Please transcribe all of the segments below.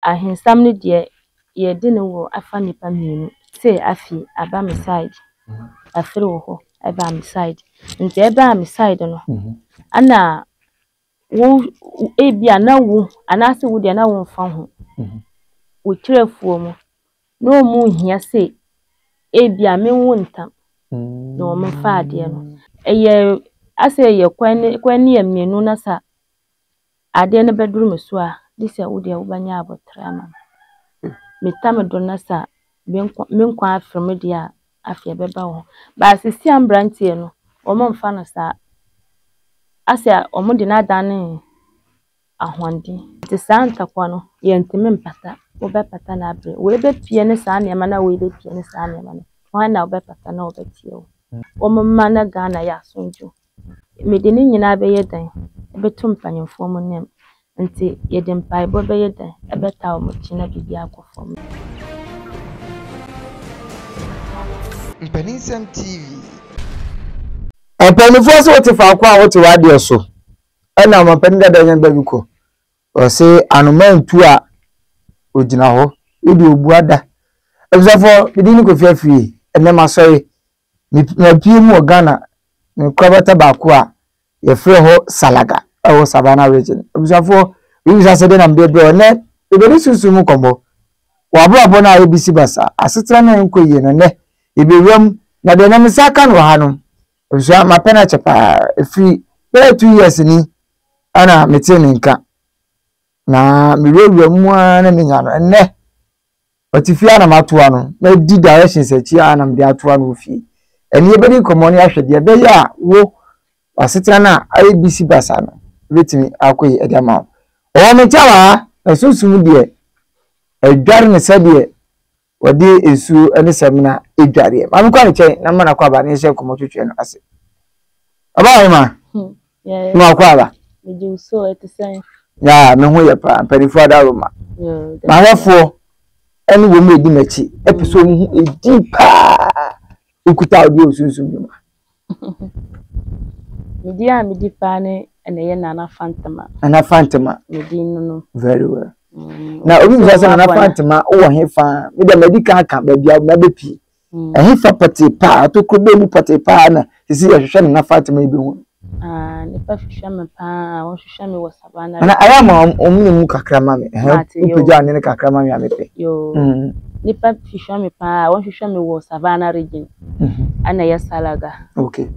ahensam no de ye de no wo afa nipa mienu say afi aba me side afiri wo ho eba me side nti eba me side no ana wo ebia na wo anase wo de na wo mfa ho wo kirefuo mu no mu hia say ebia me wo ntam no me fa ade no eye ase ye kwani ye mienu na sa ade no beduru me so a dise wo de wo banya abotre ama metam do na sa me nkwa afrem de a afia beba wo ba sisi ambrantie no o mo mfa no sa ase o mo de na dane ahwande te sa ntakwa no ye ntime mpata wo be pata na abre we be pie ne sa na na we be pie ne sa na na wan na wo be pata na wo be tie wo mo ma na Ghana ya sonjo me de ni nyina be ye dan be to mpanyemfo mo nem nti ye de mpaibo be ye dan e be ta wo mo chi na bibi akofo Mpeninsem TV. Mpanimfoɔ so wote fa akwa wote radio so. Ɛna mampanin dada nya gba biko. O se anomantu a ogina ho. Edi obu ada. Ebusafo bidi ni Kofi Afie. Ene masɔre. Me pie mu Ghana. Me kwabata baako a ye frɛ ho Salaga. Ɛwɔ Savannah region. Ebusafo wi sa se de na mbebre ne ebedi susu mu kombo. Wa abo na ebisi basa. Asetra na nkoye no ne. Ebewam na de na misaka no hanom. Obusua mapena chepa free 2 years ni ana mete nka na mirewura mu ana nya no enne otifia na matoa no na di directions achi ana mde atoa no fi eni ebedi komo ne ahwede be ya wo asetra na IBC basa no betimi akoyi edama o me chawa asusum de edware ne sade wode esu ene semna edware mam kwa ne chen na mana kwa aba ne hye komo twetwe no ase aba ma no kwa aba me so it say ya me ho ye pa panifo da roma ma hafo ene wo me di machi episode mu edi pa ukuta odi osunsun bi ma me di pa ne ene ye Nana Fantama me di no very well na obi mfa sana na Fantama wo he fa me da medical ka ba bia na bepi he fa pati pa to krobe mu pati pa na sisi ehwehwe na Fantama ibi hu ne pa hwehwe me pa wo hwehwe me wo Savannah na aya ma omnu mu kakra ma me upeja ne kakra ma me amepe yo ne pa hwehwe me pa wo hwehwe me wo Savannah region ana ya Salaga okay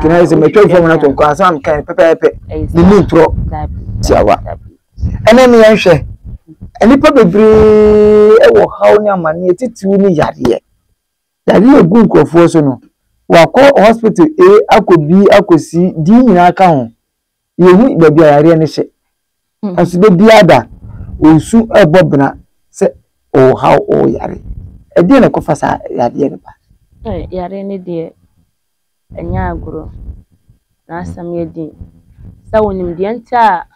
na ise me twa fo na to kwa sam kan pepepe ni ni ntro tiawa ene me yenhwe enipa bebre ewo haw ni amane titiwu ni yare egu nkrofo so no wakọ hospital akobi akosi di nyina aka ho yehu baby yare ne hye asude biada onsu ebobna se o haw o yare edi na kofa sa yare ne ba yare ne de enya aguro na asam yedi sa wonim de nta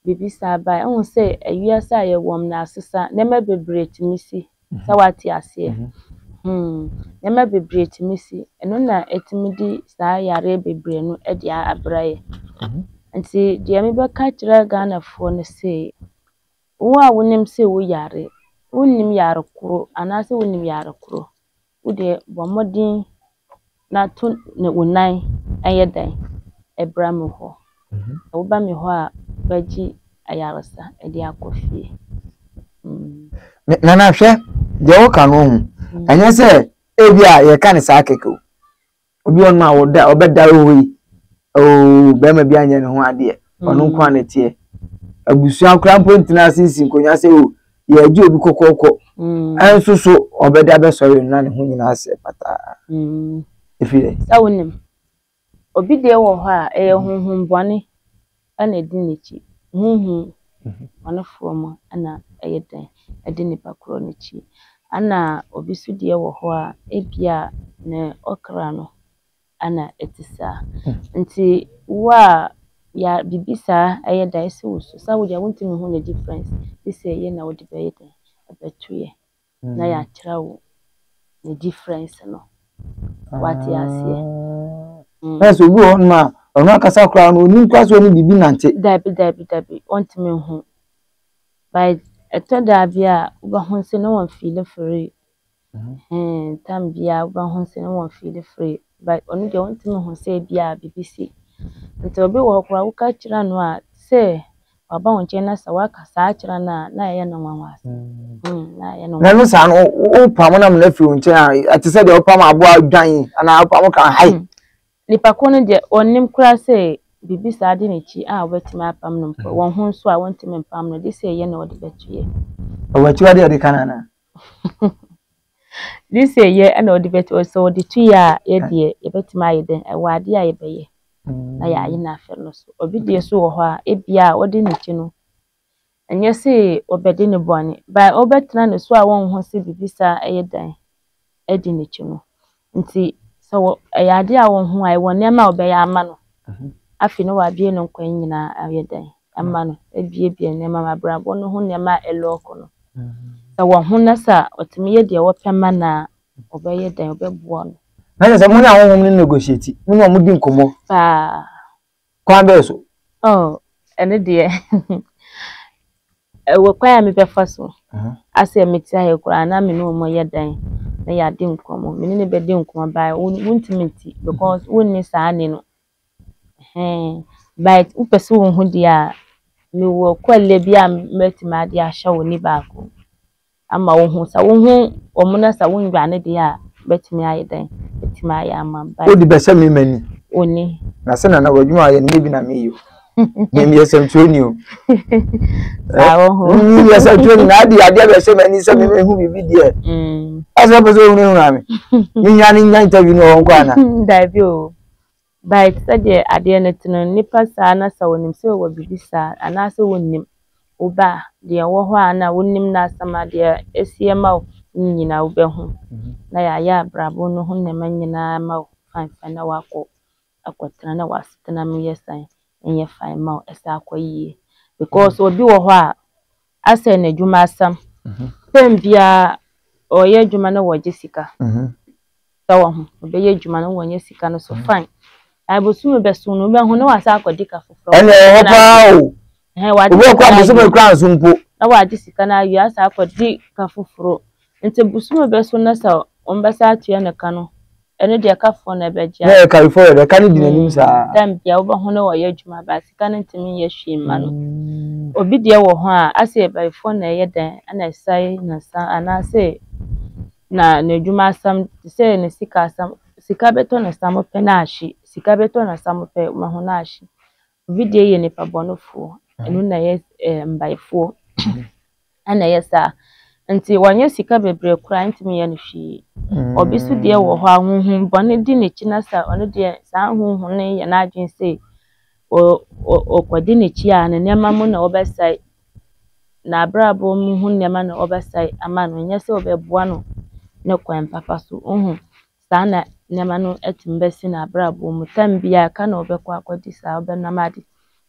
bibi sa ba ehun se awia sa ye wom na asesa na ma bebre timisi sa wati ase nema bebre timisi eno na etimidi sa yare bebre no e dia abraye nti dia me beka kire Ghana fo ne se wo a wonim se wo yare wonim yare kuro anase wonim yare kuro wo de bomodin na to ne wonan ayedan ebra me ho wo ba me ho a baji ayaresa e dia akofie na na hwe de wo ka no hu anya se ebia ye ka ne sa keke obi on ma wo da obeda oyi o be ma bia anya ne ho ade onu kwa ne tie abusuan kra pontina sinsin konya se o ye agi obi kokoko anso so obeda be sori na ne ho nyina ase pata efire sawonim obi de wo ho a honhom bone ana di nechi honhom anafo mo ana ayeden ade nipa kro nechi ana obi su de wo ho a ebia ne okra no ana etisa nti wa ya bibisa ayeda ese wo so sa wo dia wontimi ho na difference this ye na wo de be yeden abetuye na ya kira wo the difference no what you see so go on ma onu akasa kra no oni kwaso ni bibi nante dabi ontime ho by eto da bia uba honse no one feel free. Tam bia uba honse no one feel free. But onu de won timi honse bia BBC. Nti obi wo kora wo ka kira no a se waba won che na sa waka sa kira na ye no nwanwa ase. Na ye no. Na no sa no o pam na me fi nche a ati se de o pam abo adwan ana pam kan hai. Nipa ko no de onim kura se bibi sa de nechi a obetimi apam no mpo won ho so a won timi pam no de se ye na odi betuye. Owachi wa de kanana. This year and odi betu so the 2 year e de e betimi ayeden e wade a ye beye. Na ya ayi na afer no so obi de so wo ho a e bia odi nechi no. Enye se obede ne bone ba obetena ne so a won ho se bibi sa eyedan e di nechi no. Nti so ayade a won ho ai won ma obeye ama no. Afi no wa bie no nkwan nyina ayedan ama no e bie ne ma brabo no ho ne ma eloko no. So won ho na sa otimi ye de wo pema na obeye dan obebo no. Na se mo na won ni negotiate. Mo no mo di nkomo. Kwa be so. Oh, ene de wo kwa ya me befa so. Ase meti aye kura na me no mo ye dan na ya di nkomo. Me ne be di nkomo ba wontimenti because wonni sa ani no. But upese won hu dia me wo kwale bia metima dia ahya woni baako. Ama wo hu sa wo hu omuna sa wo nwa ne dia betimi ayedan betimi aye ama ba. Odi be se me mani. Oni. Na se na wadwuma aye ne bi na me yo. Me yesem tuoni o. Awo. Yesem tuoni na ade be se mani se me hu bibi die. Asa be so hu na me. Nya interview no won kwa na. Dabi o. But said ade na tino nipa sa na sa wonim se wo bibi sa ana se wonnim oba de wo ho ana wonnim na asama de esie ma nyina wo be ho na ya brabo no ho ne manyina ma fan na wako akotena na wasitena me yesan enye fan ma esa akoyie because obi wo ho a asa na dwuma asam pembia oye dwuma na woje sika so wo ho obe ye dwuma na wonye sika no so fine Abusume besu no be ho na wasa akodika foforo. Ene ho pa o. Wadi. Obo kwa busume kra nsumpo. Na wadi sika na ayu asa akodika foforo. Nti busume besu na sa ombasa atuye ne ka no. Ene de ka fo na begia. Na ka before de ka ni di nanim sa. Tam bia wo ho na wo ye adwuma ba sika na ntimi ye hwima no. Obi de wo ho a ase ba before na ye dan ana sai na sa ana se na adwuma asam se ne sika asam sika beto na samo pe na ahye sika beto na samo pe maho na ahye video ye ne pabonofo enu na ye mbaifo ana ye sa nti wanye sika bebre kura ntimi ye no hwi obi su de wo ho ahunhun bone di ne china sa ono de sa ahunhun ne ye na adwen se o kwadi ne chi a ne nema mu na obesai na brabo mu hu nema na obesai ama no nye se obeboa no ne kwan papa so sana nema no etimbesi na brabo mu tambia ka na obekwa akwadi sa obenamadi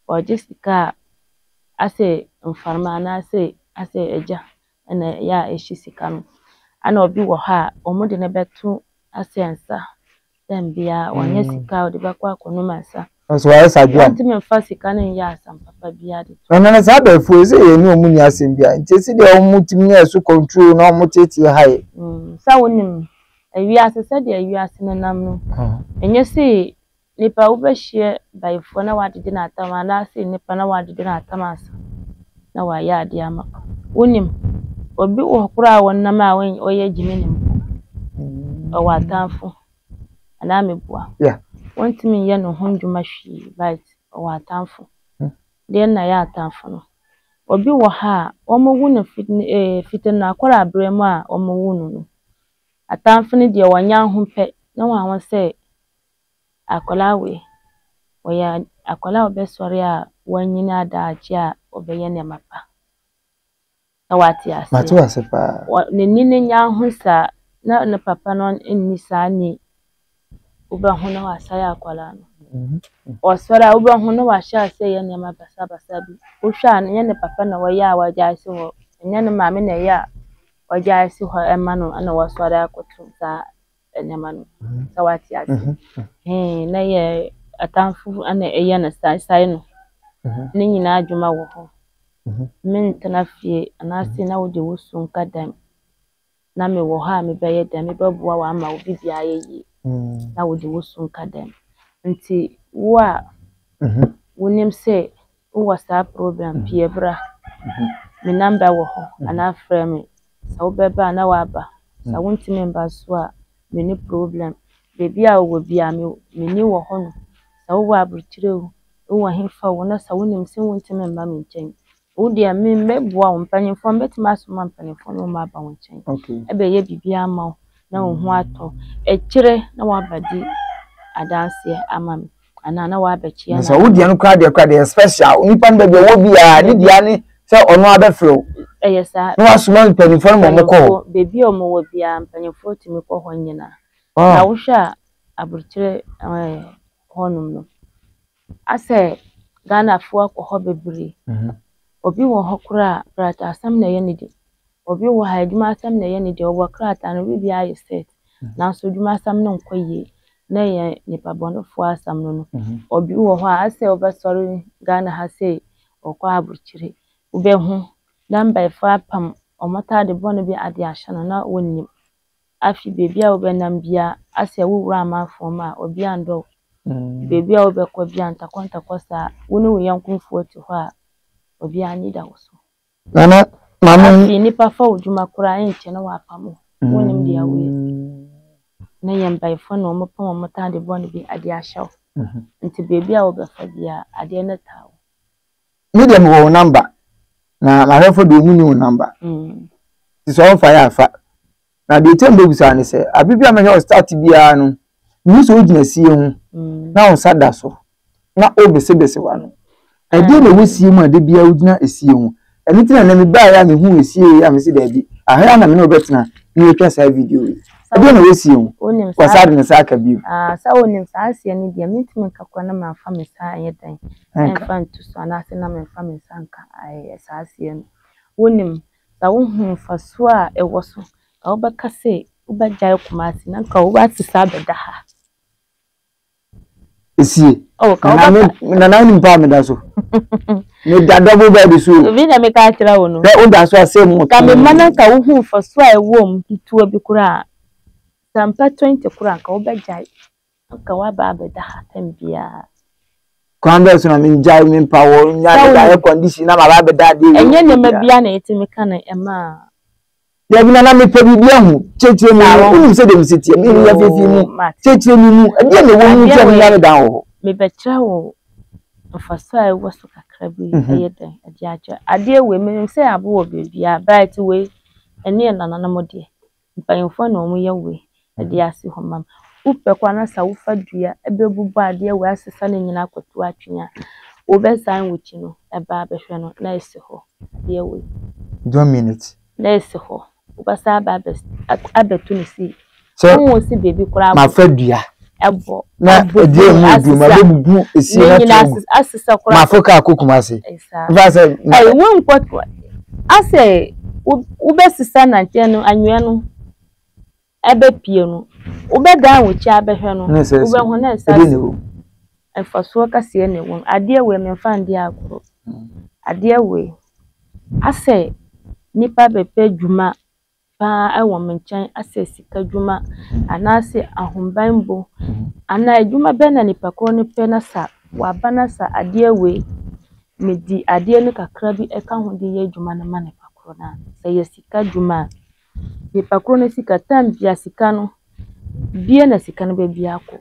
oje sika ase mfarma na ase eja na ya eshi sika no ana obi wo ha omude ne betu ase ensa tambia wanye sika odi bekwa akono masa so wa sa dwa ntime mfa sika na ya asam papa bia de na sa ba fu eze ye ni omuni asem bia nti si de omutimi na so control na omutete hai sa wonim awi asese de awi asene nam no enye se nipa wo be hye baifo na wadede na atama na se nipa na wadede na atama asa na wa ya ade ama wonim obi wo kura wonnam a wen oye jimi nim o watanfo ana mebua wontimi ye no hondwuma hwi right o watanfo de na ya atanfo no obi wo ha omo wu na fitin na akwara abremu a omo wu no atanfo ne de wanya ho pe na wa se akolawe oya akola obesori a wanyina adaaje a obeye ne mapa na wati ase matu ase pa ne nine nya ho sa na papa no enni sa ni oba ho na wasaya akola no osora oba ho na wahya ase ye ne mapa basa bi ohwa ne ne papa na waya waja ase ho nya ne maame na ya waja ase ho ema no ana wasora akotu sa enema no sa wati ase na ye atanfu ana eye na sai no ne nyina adwuma wo ho mentena fie anase na wo de wo so nka dam na me wo ha me beye dam me beboa wa ama wo bibia ye na wo de wo so nka dam nti wo a wonim se wo sa program pie bra me number wo ho ana frɛ me sa wo beba na wa ba sa wo ntimi mba so a me ni problem bebi a wo bia me ni wo ho no sa wo abuchire wo hemfa wo na sa wo nim se wo ntimi mba me nkyɛn wo dia me meboa wo mpanyimfo betima so ma mpanyimfo no ma ba wo nkyɛn ebe ye bibia ama wo na wo ho ato ekyire na wa badi adanse ama me ana na wa abechi na so wo dia no kwa de special nipa no be wo bia ni dia ni se ono abefro eyesa no asuma mpanyimfo no mo ko bebi o mo wo bia mpanyimfo timi ko ho nyina na wo hwa abuchire honum no ase Ghana fo akọ bebre obi wo hokura krata asam na ye nidi obi wo ha adwuma asam na ye nidi obo krata no bibia aye set na so adwuma asam no nkoye na ye nipa bonofo asam no obi wo ho ase obesori Ghana ha sei okwa abuchire ubehu namba ifa pam omota de bono bi ade ahye no na wonnim afi bebia obenam bia ase wowura amafo ma obi ando bebia obekọ bia ntakontakosa woni wo yankunfo ti ho a obi ani da wo so nana mama nipa fa odwuma kura enche na wa pamo wonim dia we na yamba ifo na omopam omota de bono bi ade ahye nti bebia obefa bia ade na tawo medium wo number na ma refo do mu ni number ti so fa ya fa na de tembe busa ne se abibia ma he start bia no ni so ogina sie hu na on sada so na obesebese wa no ade na wosie mu ade bia ogina esie hu eni tina na me ba ya me hu esie ya me se da bi ahia na me no betina ni we twasa video ade na wosie hu wasade ne saka bi sa wonim sa asie ni dia mitimi kakwa na ma fa me sa ayedan en fa ntu so na se na me fa me sa nka ai sa asie no wonim sa wo hu fa so a ewo so ka obaka se ubajai kumasi na ka ubati sabe daha esie ka na ni mpa me da so me da double bed so vi na me ka tira wo no o da so asem ka me mana ka wo hu fa so a ewo m tuwa bi kura sampa 20 kura ka ubajai ka wa ba be daha tambia kwamba so na me jai me mpa wo nya da air condition na ma ba be da de enye ne mabia na etimi kana ema ya bi na me pe bibia hu cheche mu unu se dem setie me ya fefi mu cheche ni mu ade na wo mu che me ya da ho me betra wo ofasa e wo so kakra bi ayedan ade aja ade we me se abo wo bibia bright we ene na na mode mpanyofo na omu ye we ade ase ho mam upe kwa na sa ufa dua ebebubu ade we asesa na nyina akoto atwea obesan wuchi no eba behwe no na ese ho ade we 1 minute na ese ho ubasa ba abetu ni si won si bebi kura ma fadua ebo na ade mu du ma bebubu esi na tu asesa kura ma foka akokuma se vasa ai won kwatwa ase ubesisa na nkyenu anwea no ebe pie no ubeda wuchi abehwe no ube ho na esa efaso kase ne won ade we memfa ndi akoro ade we ase nipa bepe dwuma pa ewo menchen ase sika dwuma anase ahombanbo ana dwuma be na nipa ko ne pe na sa waba na sa ade we medi ade ne kakra bi eka ho de ye dwuma na ma nipa ko na se ye sika dwuma nipa ko ne sika tambia sika no bie na sika no be bia ko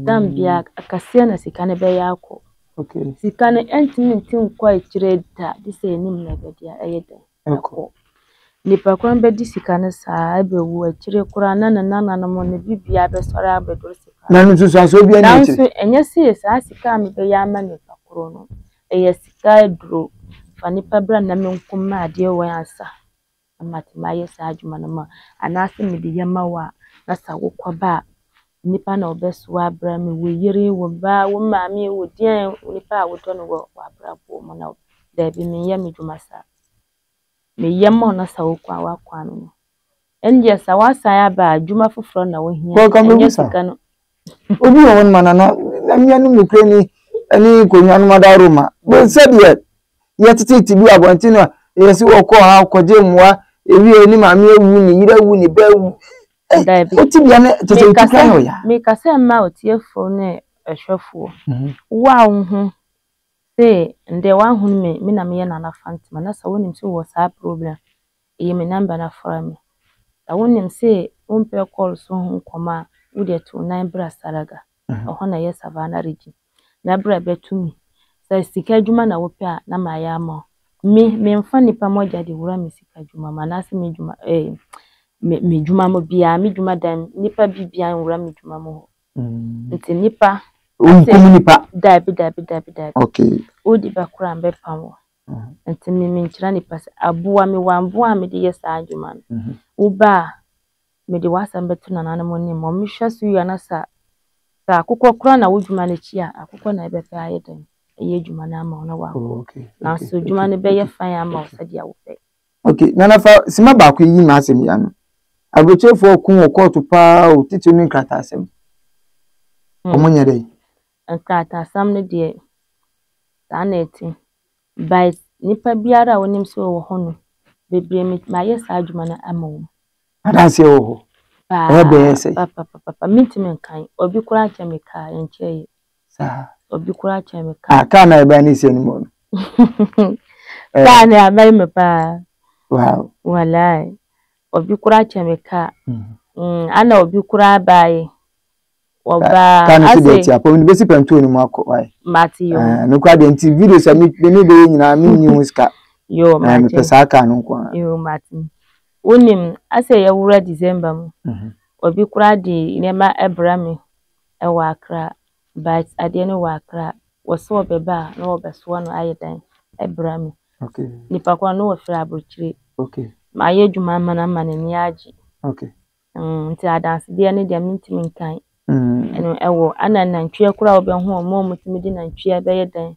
tambia akase na sika ne be ya ko okay sika ne entimintin kwa ikire da dise enim na be dia eyeda ko nipa ko be di sika ne sa abewu akire kura na mo ne bibia be sore abedo sika na no so so bia ni akire nanso enye se sa sika me be ya ma nipa ko no eye sika duro fa nipa bra na me nkomma ade we asa amatima ye sa adwuma na ma anase me de yema wa na sa wokoba nipa na obeso abra me wo yire wo ba wo maami wo dien nipa a wodo no wo abra bo mo na da bi me yem dwuma sa me yema na sa wokwa wakwa no enje sa wasa ya ba adwuma foforo na wo hia enye sika no obi won mana na mianu me kre ni ani konwa no mada roma bo se de yetete ti bi abonti no yesi woko ha kwaje mwa ewie ni maame ewu ni yire wu ni ba wu oti bia ne tete ti kan ho ya me kase ma otiefo ne ehwefo wa hu say nde wa hu me na me ye na fantima na sa wonim so wo sa problem e me number na for me sa wonim say umpe call so hu koma wo de to 9 bra saraga ho na ye savana region na bra betumi sa sika adwuma na wo pe a na ma ya ma me mfa nipa moja de wura me sika adwuma ma na se me adwuma me dwuma mo bia me dwuma dan nipa bibia wura me dwuma mo nti nipa nipa dabi okay odi bakura mbe pamo nti me nkyira nipa se aboa me wamboa me de yes adwuma wo ba me de wasa mbeto na nana mo ni mo mehwa so ya na sa akukọ kura na wo dwuma na chi a akukọ na ebe pe ayeden eye dwuma na ama na wa okay na so dwuma ne be ye fan ama o sade a wo pe okay nana fa sima ba ko yi ma asem ya no abochefo okun okoto pa o titi ni krata asem omonya dai krata asam ne de ta na eti by nipa biara wonim so wo ho no bebre me ma yes adwuma na ama wo adanse wo ho be say papa mintimen kan obi kura chemical enche sa obi kura chemical aka na ebe ani se ni mo ka na amai me pa wow wallahi obi kura chemical ana obi kura bae oba ase apo ni besi pantu ni mako wai mati yo no kwa de nti video sa mi be nyina mi nyi huska yo mati me pesa aka no kwa yo mati unim ase ya wura December mu obi kura di nema ebrami ewa akra but ade ne wa akra woso obeba na obeso no ayedan ebrami okay nipa kwa no ofra abrochire okay ma ye dwuma mana mana ni aji okay nti adanse de ne de mintimi nkan eno ewo ana nantwe kura obehu omo mutimi di nantwe be yedan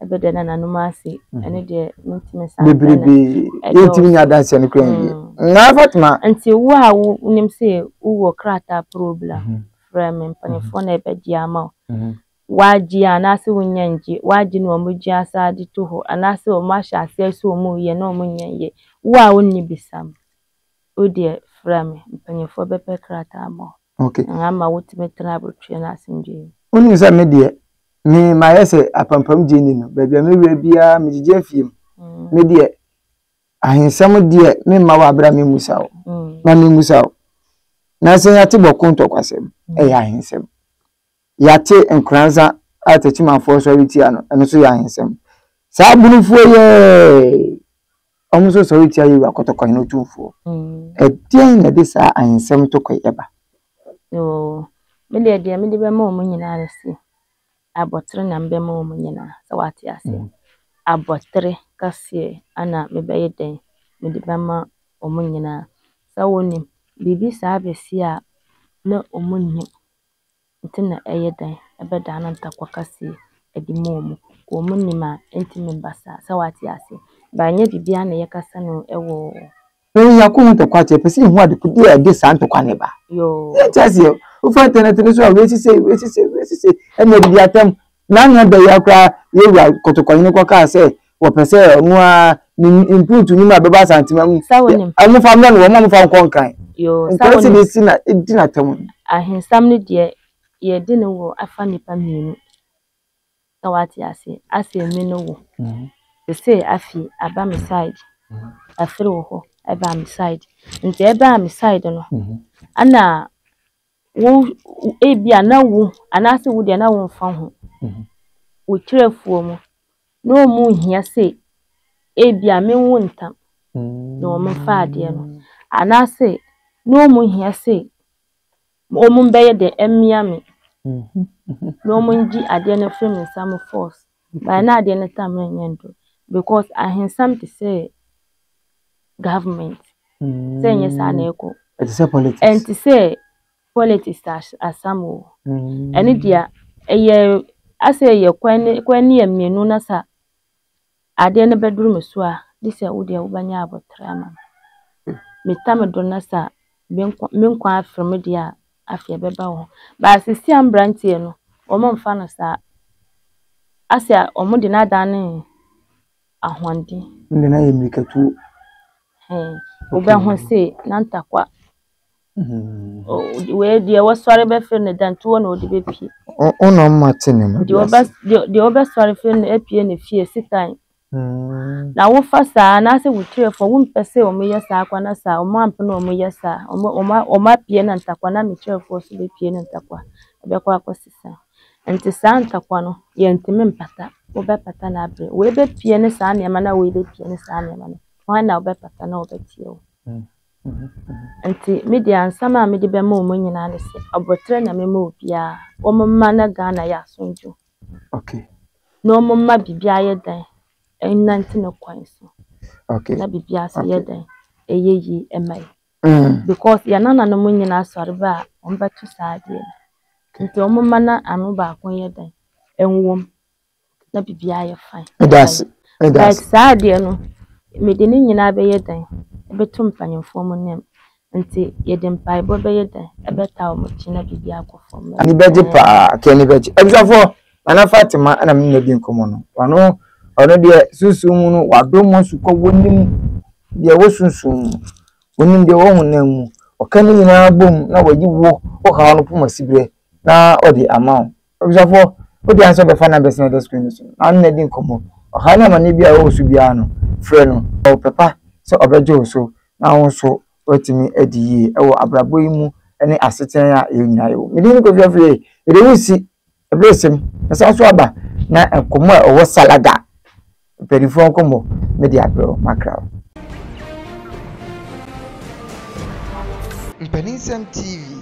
ebede na nanu ase ene de mintimi san bebrebe yentimi nya danse ne kura yi na Fatima nti wo a wo nim se wo krata problem frame mpanifo na ebedi ama waji anase wonyanji waji no omuji asade to ho anase o ma sha ase so mu ye na omunyanye wo a wonni bisam o de frame mpanifo bepe krata ama okay ama wotime tena abotwe na asemje oni se me de me ma yese apampam jeni no bebia me wura bia me jije afiem me de ahensam de me ma wa abra me musawo na me musawo na se ya te bokonto kwasem ya ahensam ya te nkranza atachi manfo so riti ano eno so ya ahensam sa bunufuo ye omuso so riti ayi akotoko no tumfuo edien na de sa ahensam to koyeba yo me de be ma omu nyina resi abotre na mbe ma omu nyina sa wati ase abotre kase ana me be yeden me de be ma omu nyina sa woni bibi sa abesi a na omu nyim ntina eyeden ebeda na ntakwa kase edi ma omu nyima ntimi mbasa sa wati ase ba nya bibia na yekasa no ewo ya ko nto kwache pesi hu ade kudi e de santo kwane ba yo chasi o fa internet ni so we sise e me bibia tem na nya da ya kra ye wa kotokwan ni kwa se wo pese onu a input ni ma beba santima mu amu fa mna no mo fa nkon kan yo sa woni si na edina tem ahensam ne de ye de ne wo afa nipa mienu sa wati ase me no wo se afi aba me side afiri wo eba me side nti eba me side no ana wo ebia na wo anase wo de na wo mfa ho wo kirefuo mu no mu hia se ebia me wo ntam no mo fa ade no anase no mu hia se o mu beye de emia me no mu nji ade no frame nsam force ba na ade no tam nyendo because ahensam to say government say yes na eko it is politics and to say politics asamo ene dia eye ase ye kwani ye mienu na sa ade ne beduru meso a dise wo de wo banya abotra ma metam do na sa menkwa afrem dia afia beba ho ba sisi ambrantie no o mo mfa no sa ase o mo de na dan ahwande na yemikatu oba ho se nantakwa we de wasore be fe ne danto na odi be pie ono matene ma de oba sore fe ne apie ne fie sitan na wo fa saa na se wutire fo wo mpese o meye saa kwa na saa o ma mpe na o meye saa o ma pie na ntakwa na me tire fo so be pie na ntakwa be kwa akosisa enti saa ntakwa no ye ntime mpata wo be pata na abre we be pie ne saa ne ma na we be pie ne saa ne ma no wan na wo be pata na wo be tie wo enti media ansama me de be ma o nyina ne se abotre na me ma obia o mma na Ghana ya sonjo okay no mma bibia ye dan nanti no kwan so okay na bibia so ye dan eyeyi emai because ya nana no nyina asore ba on betu saade nti o mma na anu ba kon ye dan enwom na bibia ye fine that's like saade no me de ni nyina be ye dan betu mpanyemfo mo nem nti ye de mpai bo be ye dan ebeta o mo china bibia akofo ani beje pa keni beje ebusafo ana Fatima ana me nadi nkomo no wano ono de sunsun no wadomo sukọ wonim de wo sunsun wonim de wo honam o kan nyina bom na waji wo o ha no poma sibre na odi amount ebusafo odi anso be fa na be sene screen so ana nadi nkomo o ha na mane bia wo su bia no frɛ no o papa so obeje so na won so watimi adiye e wo abrabo yi mu ene aseten a ye nyina yo me din ko fiafie e de wusi e blessem na sa so aba na enkomo e wo salada perifon komo media pro makra Mpeninsem TV